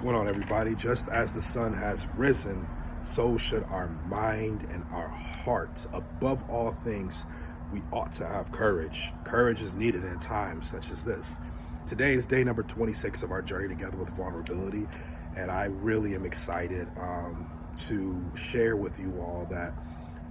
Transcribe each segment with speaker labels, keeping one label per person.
Speaker 1: going on, everybody? Just as the sun has risen, so should our mind and our hearts. Above all things, we ought to have courage. Courage is needed in times such as this. Today is day number 26 of our journey together with vulnerability, and I really am excited to share with you all that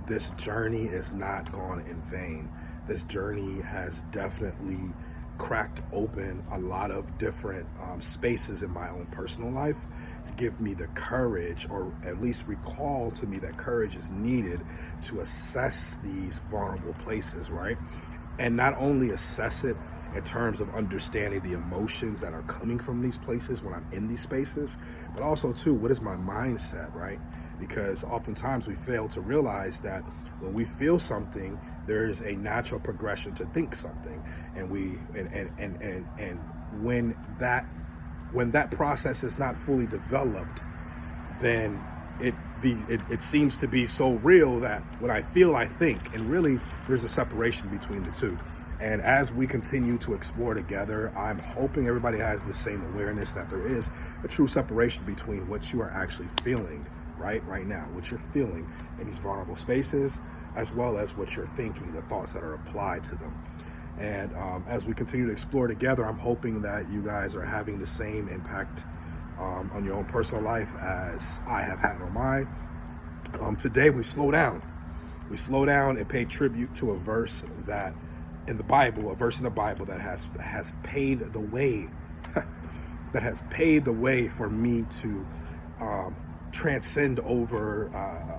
Speaker 1: this journey is not gone in vain. This journey has definitely cracked open a lot of different spaces in my own personal life to give me the courage, or at least recall to me that courage is needed to assess these vulnerable places, right? And not only assess it in terms of understanding the emotions that are coming from these places when I'm in these spaces, but also too, what is my mindset, right? Because oftentimes we fail to realize that when we feel something, there is a natural progression to think something, and when that process is not fully developed, then it seems to be so real that when I feel, I think, and really there's a separation between the two. And as we continue to explore together, I'm hoping everybody has the same awareness that there is a true separation between what you are actually feeling right now, what you're feeling in these vulnerable spaces, as well as what you're thinking, the thoughts that are applied to them. And as we continue to explore together, I'm hoping that you guys are having the same impact on your own personal life as I have had on mine. Today we slow down. We slow down and pay tribute to a verse that in the Bible, that has paid the way, that has paved the way for me to transcend over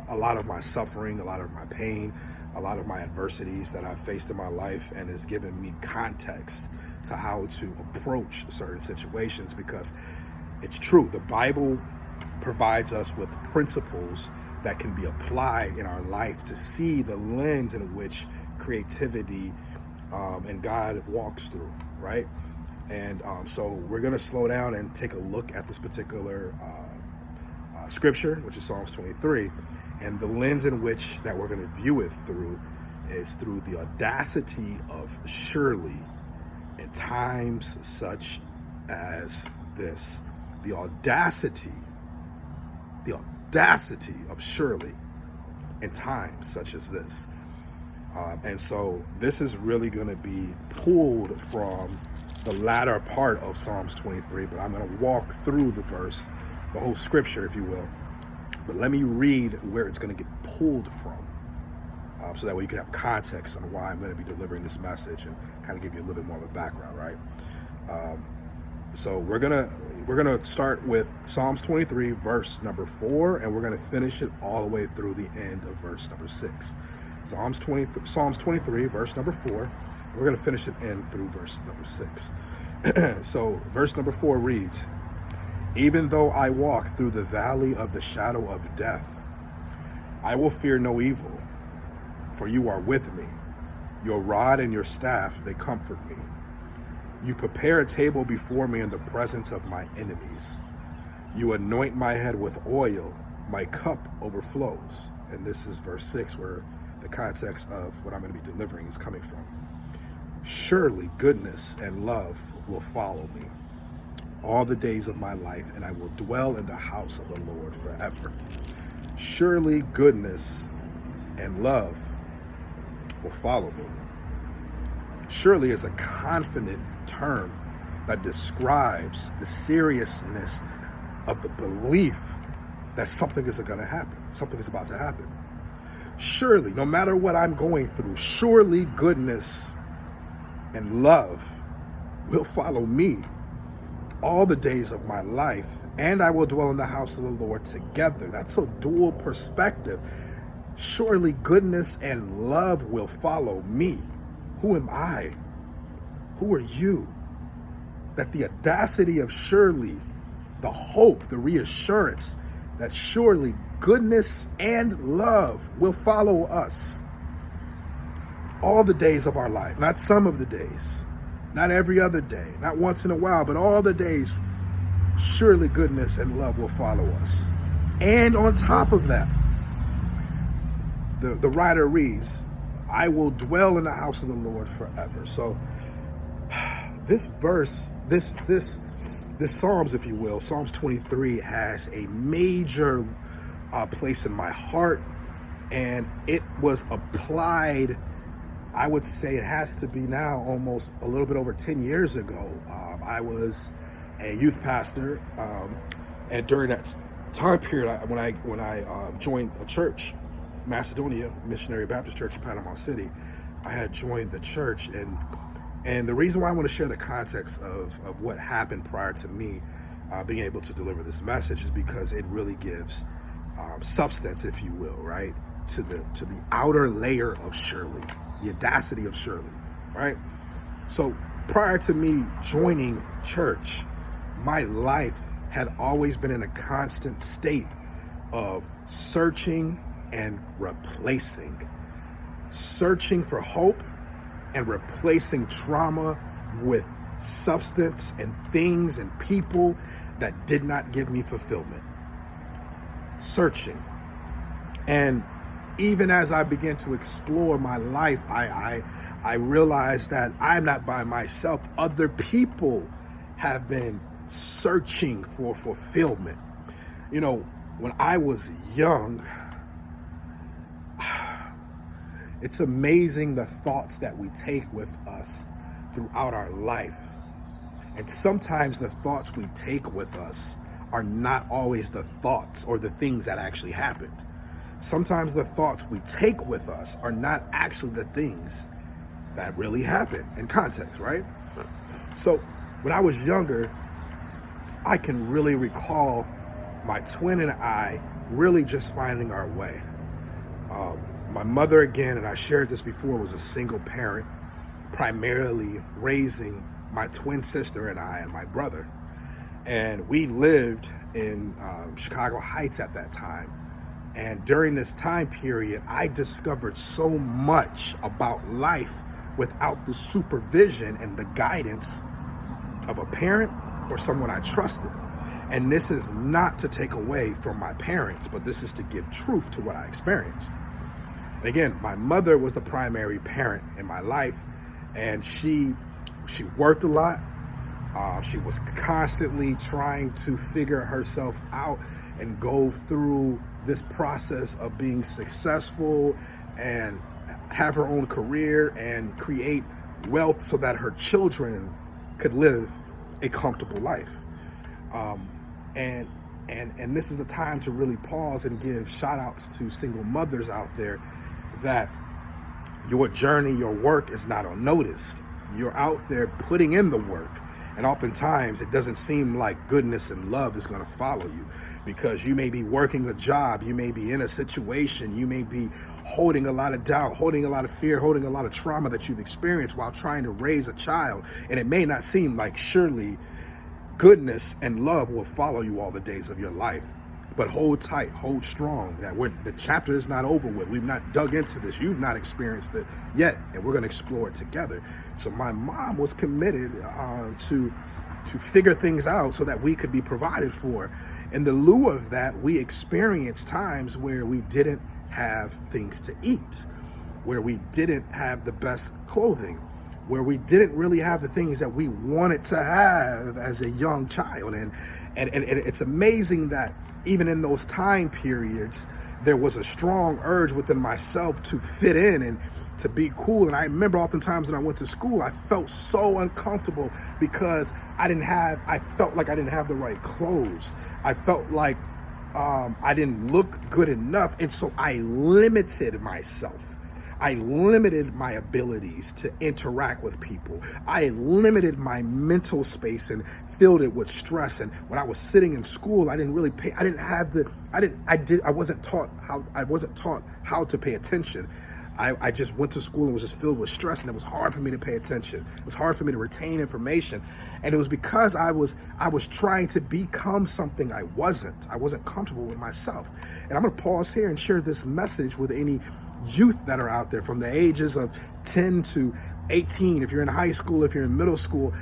Speaker 1: a lot of my suffering, a lot of my pain, a lot of my adversities that I've faced in my life, and has given me context to how to approach certain situations. Because it's true, the Bible provides us with principles that can be applied in our life to see the lens in which creativity and God walks through, right? And so we're going to slow down and take a look at this particular scripture, which is Psalms 23, and the lens in which that we're going to view it through is through the audacity of surely in times such as this. The audacity of surely in times such as this. And so this is really going to be pulled from the latter part of Psalms 23, but I'm going to walk through the verse, the whole scripture, if you will. But let me read where it's going to get pulled from, so that way you can have context on why I'm going to be delivering this message and kind of give you a little bit more of a background, right? So we're gonna start with Psalms 23, verse number 4, and we're going to finish it all the way through the end of verse number 6. Psalms 23, verse number 4. We're going to finish it in through verse number 6. So verse number 4 reads, "Even though I walk through the valley of the shadow of death, I will fear no evil, for you are with me. Your rod and your staff, they comfort me. You prepare a table before me in the presence of my enemies. You anoint my head with oil, my cup overflows." And this is verse 6, where the context of what I'm going to be delivering is coming from. "Surely goodness and love will follow me all the days of my life, and I will dwell in the house of the Lord forever." Surely goodness and love will follow me. Surely is a confident term that describes the seriousness of the belief that something is going to happen, something is about to happen. Surely, no matter what I'm going through, surely goodness and love will follow me all the days of my life, and I will dwell in the house of the Lord together. That's a dual perspective. Surely goodness and love will follow me. Who am I? Who are you? That the audacity of surely, the hope, the reassurance that surely goodness and love will follow us all the days of our life, not some of the days, not every other day, not once in a while, but all the days. Surely goodness and love will follow us. And on top of that, the writer reads, "I will dwell in the house of the Lord forever." So this verse, this this Psalms, if you will, Psalms 23 has a major place in my heart, and it was applied, I would say it has to be now almost a little bit over 10 years ago. I was a youth pastor, and during that time period, when I joined a church, Macedonia Missionary Baptist Church in Panama City, I had joined the church, and the reason why I want to share the context of what happened prior to me being able to deliver this message is because it really gives substance, if you will, right, to the outer layer of Shirley, the audacity of Shirley, right? So prior to me joining church, my life had always been in a constant state of searching and replacing. Searching for hope and replacing trauma with substance and things and people that did not give me fulfillment. Searching. And even as I began to explore my life, I realized that I'm not by myself. Other people have been searching for fulfillment. You know, when I was young, it's amazing the thoughts that we take with us throughout our life. And sometimes the thoughts we take with us are not always the thoughts or the things that actually happened. Sometimes the thoughts we take with us are not actually the things that really happened in context, right? So when I was younger, I can really recall my twin and I really just finding our way. My mother, again, and I shared this before, was a single parent, primarily raising my twin sister and I and my brother. And we lived in Chicago Heights at that time. And during this time period, I discovered so much about life without the supervision and the guidance of a parent or someone I trusted. And this is not to take away from my parents, but this is to give truth to what I experienced. And again, my mother was the primary parent in my life, and she worked a lot. She was constantly trying to figure herself out and go through this process of being successful and have her own career and create wealth so that her children could live a comfortable life. And this is a time to really pause and give shout outs to single mothers out there, that your journey, your work is not unnoticed. You're out there putting in the work. And oftentimes it doesn't seem like goodness and love is going to follow you, because you may be working a job, you may be in a situation, you may be holding a lot of doubt, holding a lot of fear, holding a lot of trauma that you've experienced while trying to raise a child. And it may not seem like surely goodness and love will follow you all the days of your life. But hold tight, hold strong, that the chapter is not over with. We've not dug into this. You've not experienced it yet, and we're going to explore it together. So my mom was committed to figure things out so that we could be provided for. In the lieu of that, we experienced times where we didn't have things to eat, where we didn't have the best clothing, where we didn't really have the things that we wanted to have as a young child. And it's amazing that even in those time periods, there was a strong urge within myself to fit in and to be cool. And I remember oftentimes when I went to school, I felt so uncomfortable because I felt like I didn't have the right clothes. I felt like I didn't look good enough. And so I limited myself. I limited my abilities to interact with people. I limited my mental space and filled it with stress. And when I was sitting in school, I wasn't taught how to pay attention. I just went to school and was just filled with stress, and it was hard for me to pay attention. It was hard for me to retain information. And it was because I was trying to become something I wasn't. I wasn't comfortable with myself. And I'm going to pause here and share this message with any youth that are out there from the ages of 10 to 18. If you're in high school, if you're in middle school,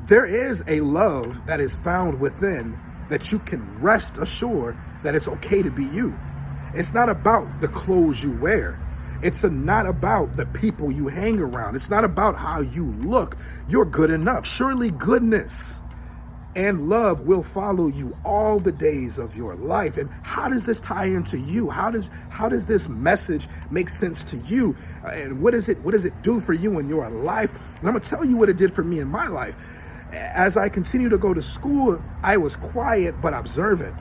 Speaker 1: there is a love that is found within that you can rest assured that it's okay to be you. It's not about the clothes you wear. It's not about the people you hang around. It's not about how you look. You're good enough. Surely goodness and love will follow you all the days of your life. And how does this tie into you? How does this message make sense to you? And what does it do for you in your life? And I'm gonna tell you what it did for me in my life. As I continued to go to school, I was quiet but observant.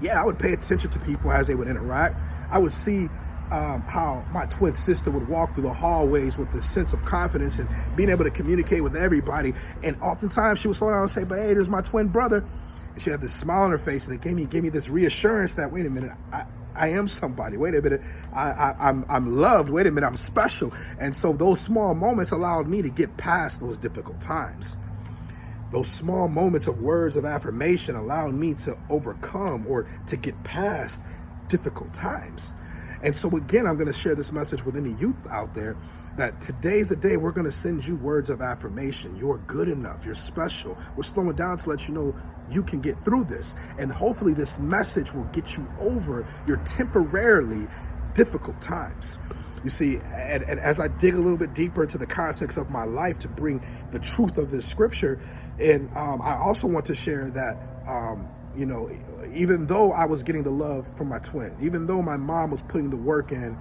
Speaker 1: Yeah, I would pay attention to people as they would interact. I would see how my twin sister would walk through the hallways with this sense of confidence and being able to communicate with everybody. And oftentimes she would slow down and say, "But hey, there's my twin brother." And she had this smile on her face, and it gave me this reassurance that, wait a minute, I am somebody. Wait a minute, I'm loved. Wait a minute, I'm special. And so those small moments allowed me to get past those difficult times. Those small moments of words of affirmation allowed me to overcome or to get past difficult times. And so again, I'm going to share this message with any youth out there that today's the day we're going to send you words of affirmation. You're good enough. You're special. We're slowing down to let you know you can get through this. And hopefully this message will get you over your temporarily difficult times. You see, and as I dig a little bit deeper into the context of my life to bring the truth of this scripture, and I also want to share that, even though I was getting the love from my twin, even though my mom was putting the work in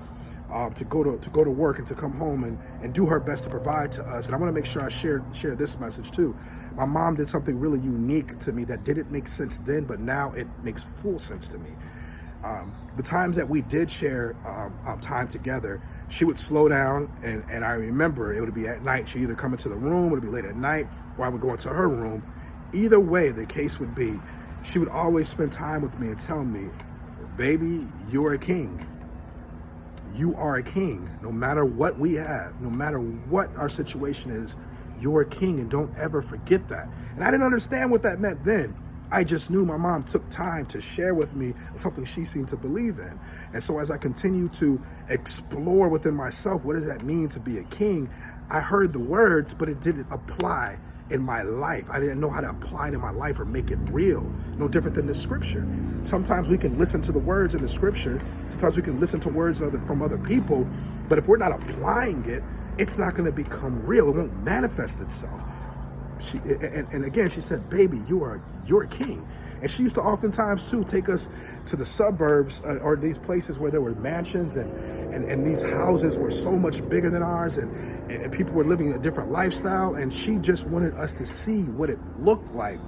Speaker 1: to go to work and to come home and do her best to provide to us, and I want to make sure I share this message too. My mom did something really unique to me that didn't make sense then, but now it makes full sense to me. The times that we did share time together, she would slow down, and I remember it would be at night. She'd either come into the room, it would be late at night, or I would go into her room. Either way the case would be, she would always spend time with me and tell me, "Baby, you're a king. You are a king. No matter what we have, no matter what our situation is, you're a king, and don't ever forget that." And I didn't understand what that meant then. I just knew my mom took time to share with me something she seemed to believe in. And so as I continue to explore within myself, what does that mean to be a king? I heard the words, but it didn't apply in my life. I didn't know how to apply it in my life or make it real. No different than the scripture. Sometimes we can listen to the words in the scripture. Sometimes we can listen to words from other people. But if we're not applying it, it's not going to become real. It won't manifest itself. And again, she said, "Baby, you're a king." And she used to oftentimes too take us to the suburbs or these places where there were mansions and these houses were so much bigger than ours, and people were living a different lifestyle. And she just wanted us to see what it looked like,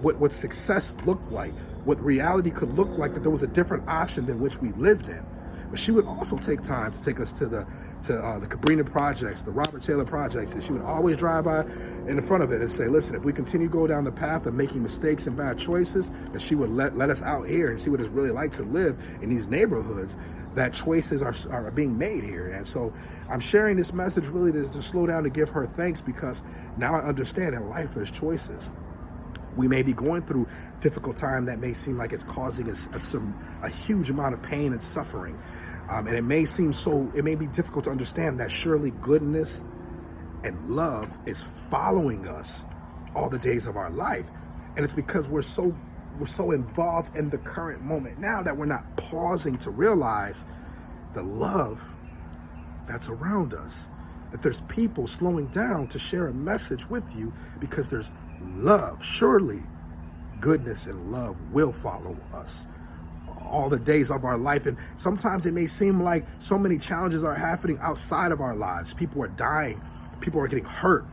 Speaker 1: what success looked like, what reality could look like, that there was a different option than which we lived in. But she would also take time to take us to the Cabrini projects, the Robert Taylor projects, and she would always drive by in the front of it and say, "Listen, if we continue to go down the path of making mistakes and bad choices, that she would let us out here and see what it's really like to live in these neighborhoods, that choices are being made here." And so I'm sharing this message really to slow down, to give her thanks, because now I understand in life there's choices. We may be going through difficult time that may seem like it's causing us a huge amount of pain and suffering. And it may be difficult to understand that surely goodness and love is following us all the days of our life. And it's because we're so involved in the current moment now that we're not pausing to realize the love that's around us. That there's people slowing down to share a message with you because there's love. Surely goodness and love will follow us all the days of our life. And sometimes it may seem like so many challenges are happening outside of our lives. People are dying. People are getting hurt.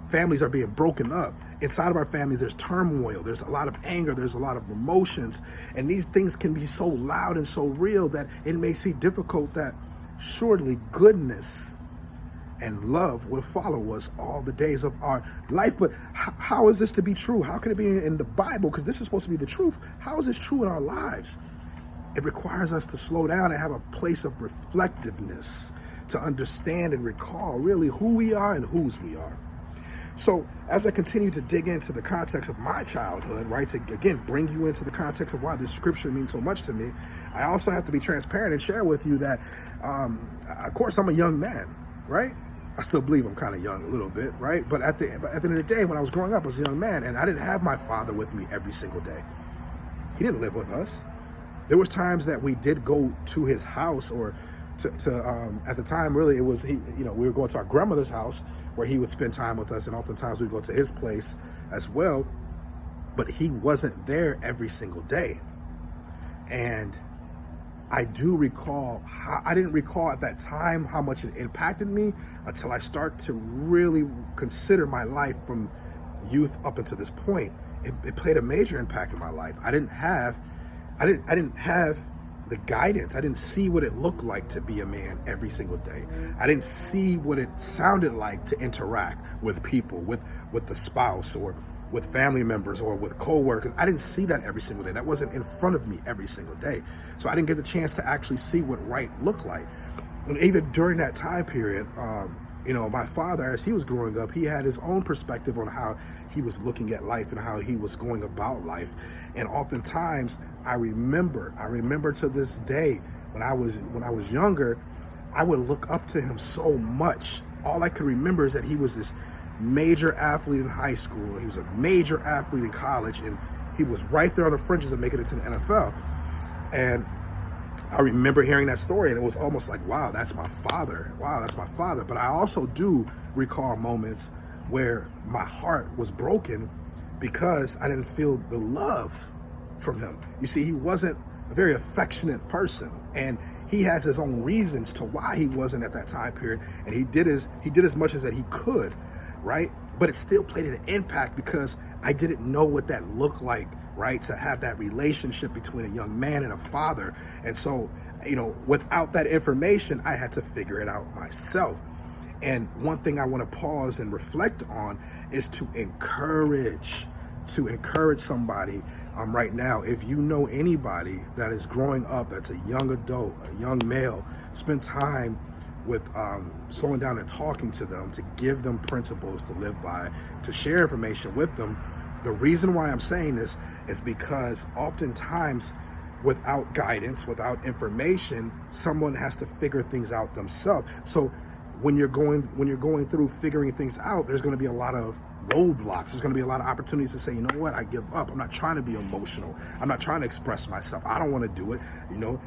Speaker 1: Families are being broken up. Inside of our families, there's turmoil. There's a lot of anger. There's a lot of emotions. And these things can be so loud and so real that it may seem difficult, that surely goodness and love will follow us all the days of our life. But how is this to be true? How can it be in the Bible? Because this is supposed to be the truth. How is this true in our lives? It requires us to slow down and have a place of reflectiveness to understand and recall really who we are and whose we are. So as I continue to dig into the context of my childhood, right, to again bring you into the context of why this scripture means so much to me, I also have to be transparent and share with you that, of course, I'm a young man, right? I still believe I'm kind of young a little bit, right? But at the end of the day, when I was growing up, I was a young man, and I didn't have my father with me every single day. He didn't live with us. There was times that we did go to his house, or to at the time, really, it was we were going to our grandmother's house where he would spend time with us, and oftentimes we'd go to his place as well, but he wasn't there every single day. And I do recall, I didn't recall at that time how much it impacted me until I start to really consider my life from youth up until this point. It played a major impact in my life. I didn't have the guidance. I didn't see what it looked like to be a man every single day. I didn't see what it sounded like to interact with people, with the spouse, or with family members, or with co-workers. I didn't see that every single day. That wasn't in front of me every single day. So I didn't get the chance to actually see what right looked like. And even during that time period, my father, as he was growing up, he had his own perspective on how he was looking at life and how he was going about life. And oftentimes I remember to this day, when I was younger, I would look up to him so much. All I could remember is that he was this major athlete in high school. He was a major athlete in college, and he was right there on the fringes of making it to the NFL. And I remember hearing that story, and it was almost like, wow, that's my father. Wow, that's my father. But I also do recall moments where my heart was broken because I didn't feel the love from him. You see, he wasn't a very affectionate person, and he has his own reasons to why he wasn't at that time period. And he did as much as that he could, right? But it still played an impact because I didn't know what that looked like, right? To have that relationship between a young man and a father. And so, without that information, I had to figure it out myself. And one thing I want to pause and reflect on is to encourage somebody right now. If you know anybody that is growing up, that's a young adult, a young male, spend time with slowing down and talking to them, to give them principles to live by, to share information with them. The reason why I'm saying this is because oftentimes without guidance, without information, someone has to figure things out themselves. So when you're going through figuring things out, there's going to be a lot of roadblocks. There's going to be a lot of opportunities to say, you know what, I give up. I'm not trying to be emotional. I'm not trying to express myself. I don't want to do it.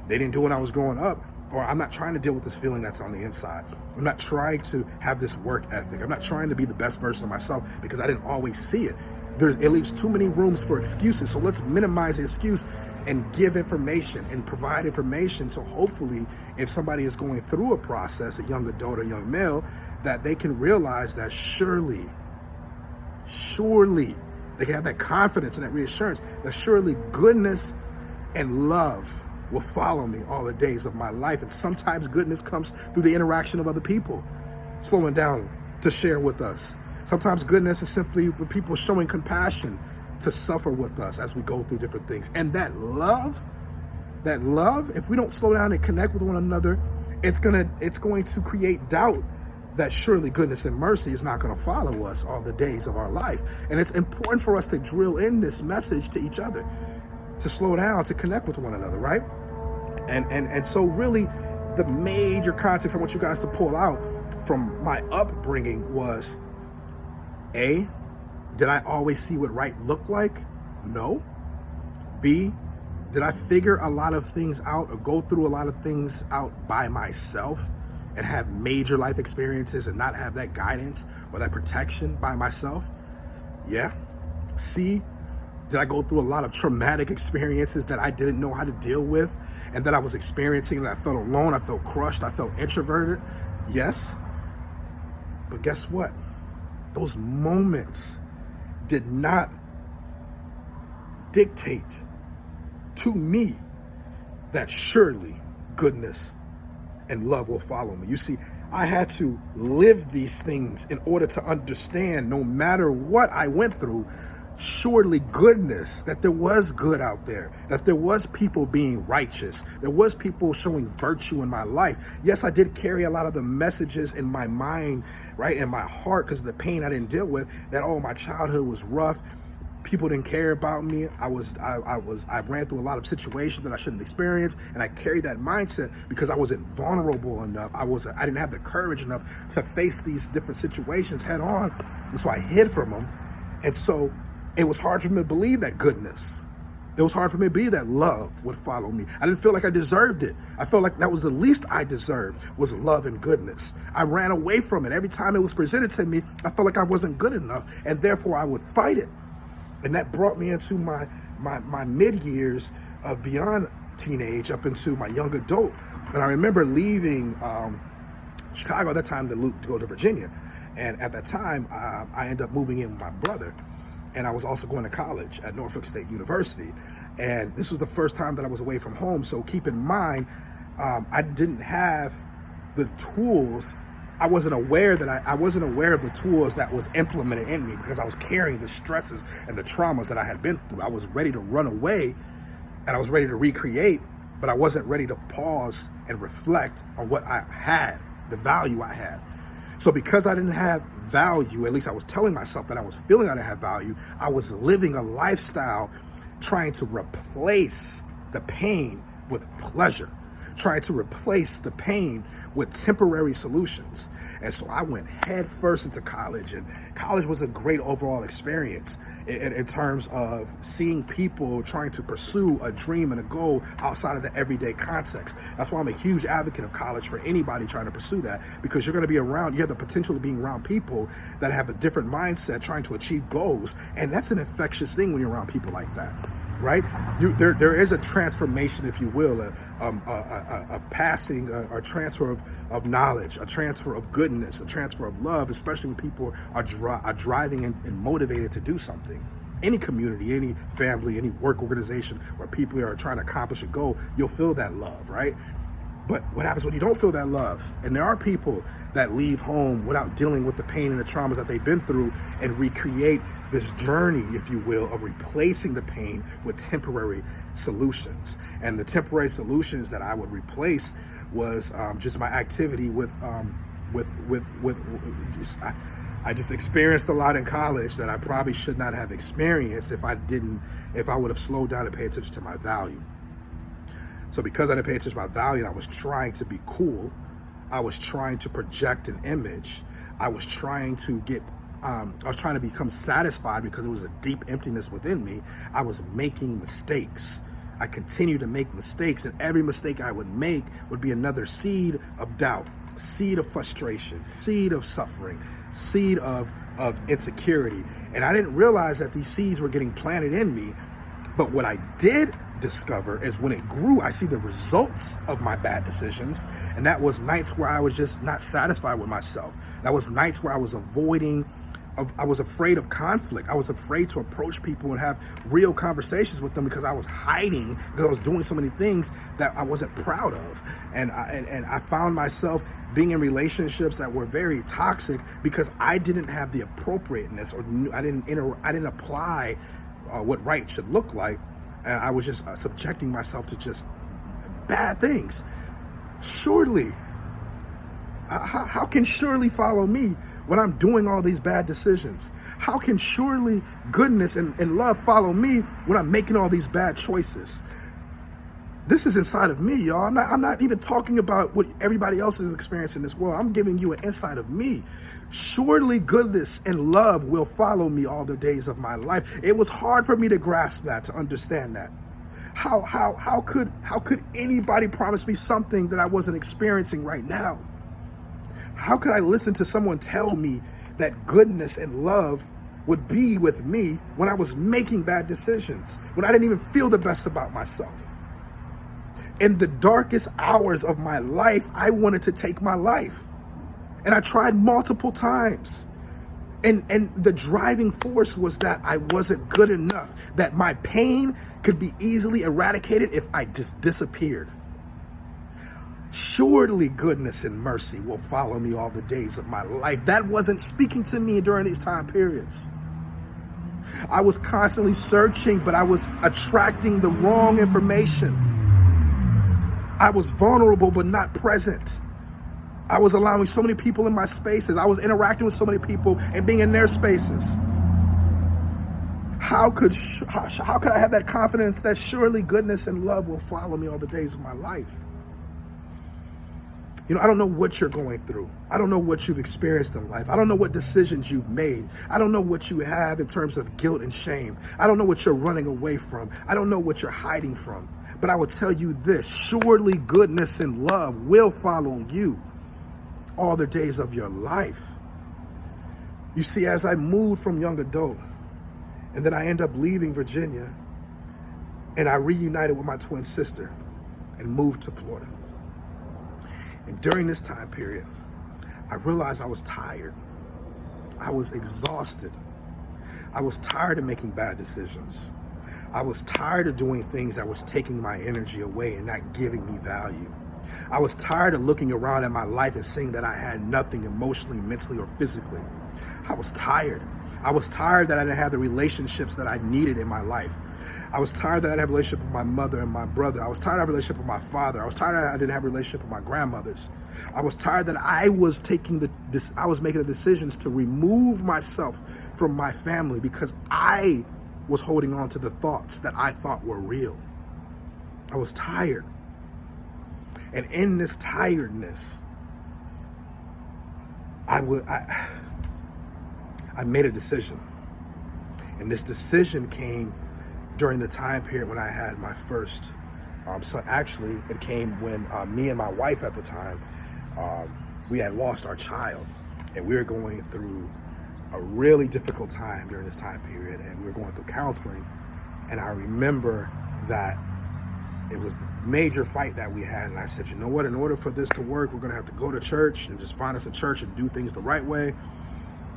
Speaker 1: They didn't do it when I was growing up. Or I'm not trying to deal with this feeling that's on the inside. I'm not trying to have this work ethic. I'm not trying to be the best version of myself because I didn't always see it. It leaves too many rooms for excuses. So let's minimize the excuse and give information and provide information. So hopefully, if somebody is going through a process, a young adult or young male, that they can realize that surely, they can have that confidence and that reassurance that surely goodness and love will follow me all the days of my life. And sometimes goodness comes through the interaction of other people, slowing down to share with us. Sometimes goodness is simply with people showing compassion to suffer with us as we go through different things. And that love, if we don't slow down and connect with one another, it's going to create doubt that surely goodness and mercy is not going to follow us all the days of our life. And it's important for us to drill in this message to each other, to slow down, to connect with one another, right? And so really the major context I want you guys to pull out from my upbringing was, A, did I always see what right looked like? No. B, did I figure a lot of things out or go through a lot of things out by myself and have major life experiences and not have that guidance or that protection by myself? Yeah. C, did I go through a lot of traumatic experiences that I didn't know how to deal with and that I was experiencing, that I felt alone, I felt crushed, I felt introverted? Yes. But guess what? Those moments did not dictate to me that surely goodness and love will follow me. You see, I had to live these things in order to understand, no matter what I went through, surely goodness, that there was good out there, that there was people being righteous, there was people showing virtue in my life. Yes, I did carry a lot of the messages in my mind, right, in my heart, because of the pain I didn't deal with, that, oh, my childhood was rough, people didn't care about me, I ran through a lot of situations that I shouldn't experience, and I carried that mindset because I wasn't vulnerable enough. I didn't have the courage enough to face these different situations head on, and so I hid from them. And so it was hard for me to believe that goodness It was hard for me to believe that love would follow me. I didn't feel like I deserved it. I felt like that was the least I deserved, was love and goodness. I ran away from it. Every time it was presented to me, I felt like I wasn't good enough, and therefore I would fight it. And that brought me into my mid-years of beyond teenage up into my young adult. And I remember leaving Chicago at that time to go to Virginia. And at that time, I ended up moving in with my brother. And I was also going to college at Norfolk State University. And this was the first time that I was away from home. So keep in mind, I didn't have the tools. I wasn't aware of the tools that was implemented in me, because I was carrying the stresses and the traumas that I had been through. I was ready to run away and I was ready to recreate, but I wasn't ready to pause and reflect on what I had, the value I had. So because I didn't have value, at least I was telling myself that I was feeling I didn't have value, I was living a lifestyle trying to replace the pain with pleasure, trying to replace the pain with temporary solutions. And so I went head first into college, and college was a great overall experience in terms of seeing people trying to pursue a dream and a goal outside of the everyday context. That's why I'm a huge advocate of college for anybody trying to pursue that, because you're going to be around, you have the potential of being around people that have a different mindset trying to achieve goals. And that's an infectious thing when you're around people like that, right? There is a transformation, if you will, a passing, a transfer of knowledge, a transfer of goodness, a transfer of love, especially when people are driving and motivated to do something. Any community, any family, any work organization where people are trying to accomplish a goal, you'll feel that love, right? But what happens when you don't feel that love? And there are people that leave home without dealing with the pain and the traumas that they've been through and recreate this journey, if you will, of replacing the pain with temporary solutions. And the temporary solutions that I would replace was just my activity I just experienced a lot in college that I probably should not have experienced if I would have slowed down and paid attention to my value. So because I didn't pay attention to my value and I was trying to be cool, I was trying to project an image, I was trying to become satisfied because there was a deep emptiness within me. I was making mistakes. I continued to make mistakes, and every mistake I would make would be another seed of doubt, seed of frustration, seed of suffering, seed of insecurity. And I didn't realize that these seeds were getting planted in me. But what I did discover is when it grew, I see the results of my bad decisions. And that was nights where I was just not satisfied with myself. That was nights where I was I was afraid of conflict. I was afraid to approach people and have real conversations with them because I was hiding, because I was doing so many things that I wasn't proud of. And I found myself being in relationships that were very toxic because I didn't have the appropriateness, or I didn't apply what right should look like. And I was just subjecting myself to just bad things. Surely, how can surely follow me when I'm doing all these bad decisions? How can surely goodness and love follow me when I'm making all these bad choices? This is inside of me, y'all. I'm not even talking about what everybody else is experiencing in this world. I'm giving you an insight of me. Surely goodness and love will follow me all the days of my life. It was hard for me to grasp that, to understand that. How could anybody promise me something that I wasn't experiencing right now? How could I listen to someone tell me that goodness and love would be with me when I was making bad decisions, when I didn't even feel the best about myself? In the darkest hours of my life, I wanted to take my life. And I tried multiple times. And the driving force was that I wasn't good enough, that my pain could be easily eradicated if I just disappeared. Surely goodness and mercy will follow me all the days of my life. That wasn't speaking to me during these time periods. I was constantly searching, but I was attracting the wrong information. I was vulnerable, but not present. I was allowing so many people in my spaces. I was interacting with so many people and being in their spaces. How could I have that confidence that surely goodness and love will follow me all the days of my life? You know, I don't know what you're going through. I don't know what you've experienced in life. I don't know what decisions you've made. I don't know what you have in terms of guilt and shame. I don't know what you're running away from. I don't know what you're hiding from. But I will tell you this, surely goodness and love will follow you all the days of your life. You see, as I moved from young adult, and then I end up leaving Virginia, and I reunited with my twin sister and moved to Florida. And during this time period, I realized I was tired. I was exhausted. I was tired of making bad decisions. I was tired of doing things that was taking my energy away and not giving me value. I was tired of looking around at my life and seeing that I had nothing emotionally, mentally, or physically. I was tired. I was tired that I didn't have the relationships that I needed in my life. I was tired that I didn't have a relationship with my mother and my brother. I was tired of a relationship with my father. I was tired that I didn't have a relationship with my grandmothers. I was tired that I was making the decisions to remove myself from my family because I was holding on to the thoughts that I thought were real. I was tired. And in this tiredness, I made a decision. And this decision came during the time period when I had my first son. Actually, it came when me and my wife at the time, we had lost our child. And we were going through a really difficult time during this time period. And we were going through counseling. And I remember that it was the major fight that we had. And I said, you know what, in order for this to work, we're going to have to go to church and just find us a church and do things the right way.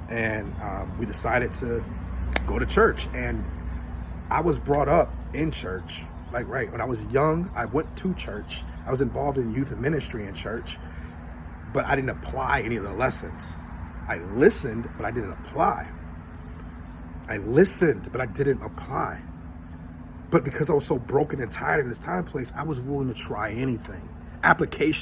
Speaker 1: And we decided to go to church. And I was brought up in church. Like, right, when I was young, I went to church. I was involved in youth and ministry in church, but I didn't apply any of the lessons. I listened, but I didn't apply. I listened, but I didn't apply. But because I was so broken and tired in this time place, I was willing to try anything. Application.